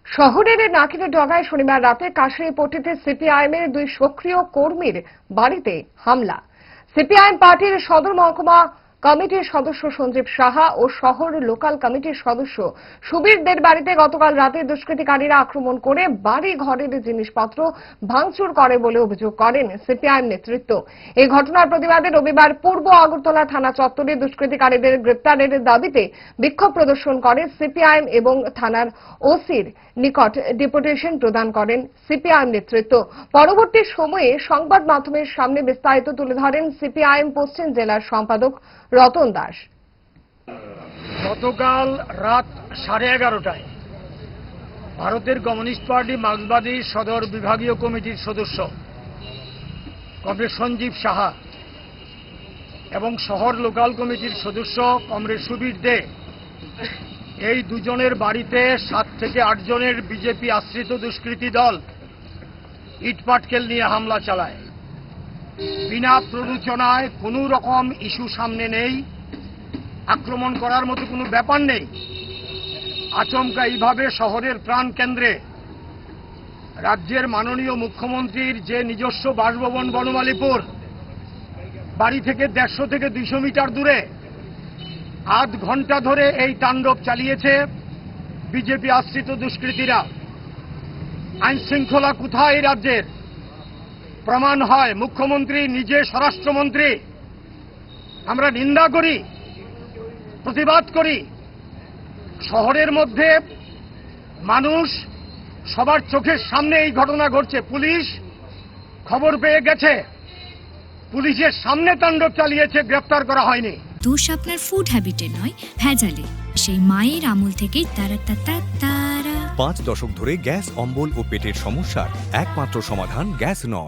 শহরের নাকিরডগায় শনিবার রাতে কাশিয়াপট্টিতে সিপিআইএমের দুই সক্রিয় কর্মীর বাড়িতে হামলা। সিপিআইএম পার্টির সদর মহকুমা কমিটির সদস্য সঞ্জীব সাহা ও শহর লোকাল কমিটির সদস্য সুবীরদের বাড়িতে গতকাল রাতে দুষ্কৃতিকারীরা আক্রমণ করে বাড়ি ঘরের জিনিসপত্র ভাঙচুর করে বলে অভিযোগ করেন সিপিআইএম নেতৃত্ব। এই ঘটনার প্রতিবাদে রবিবার পূর্ব আগরতলা থানা চত্বরে দুষ্কৃতিকারীদের গ্রেপ্তারের দাবিতে বিক্ষোভ প্রদর্শন করে সিপিআইএম এবং থানার ওসির নিকট ডেপুটেশন প্রদান করেন সিপিআইএম নেতৃত্ব। পরবর্তী সময়ে সংবাদ মাধ্যমের সামনে বিস্তারিত তুলে ধরেন সিপিআইএম পশ্চিম জেলার সম্পাদক রতন দাস। গতকাল রাত 11:30টায় ভারতের কমিউনিস্ট পার্টি মার্ক্সবাদী সদর বিভাগীয় কমিটির সদস্য কমরেড সঞ্জীব সাহা এবং শহর লোকাল কমিটির সদস্য কমরেড সুবীর দে এই দুজনের বাড়িতে 7 থেকে 8 জনের বিজেপি আশ্রিত দুষ্কৃতী দল ইটপাটকেল নিয়ে হামলা চালায়। বিনা প্ররোচনায় কোনো রকম ইস্যু সামনে নেই, আক্রমণ করার মতো কোনো ব্যাপার নেই। আচমকা এইভাবে শহরের প্রাণকেন্দ্রে রাজ্যের মাননীয় মুখ্যমন্ত্রীর যে নিজস্ব বাসভবন বনমালীপুর বাড়ি থেকে 150 থেকে 200 মিটার দূরে আধ ঘন্টা ধরে এই তাণ্ডব চালিয়েছে বিজেপি আশ্রিত দুষ্কৃতীরা। আইন শৃঙ্খলা কোথায় এই রাজ্যের? প্রমাণ হয় মুখ্যমন্ত্রী নিজে, স্বরাষ্ট্রমন্ত্রী। আমরা নিন্দা করি, প্রতিবাদ করি। শহরের মধ্যে মানুষ সবার চোখের সামনে এই ঘটনা ঘটছে। পুলিশ খবর পেয়ে গেছে, পুলিশের সামনে তাণ্ডব চালিয়েছে, গ্রেফতার করা হয়নি। দোষ আপনার ফুড হ্যাবিটে নয়, ভেজালে। সেই মায়ের আমল থেকেই তারা 5 দশক ধরে গ্যাস, অম্বল ও পেটের সমস্যার একমাত্র সমাধান গ্যাস নল।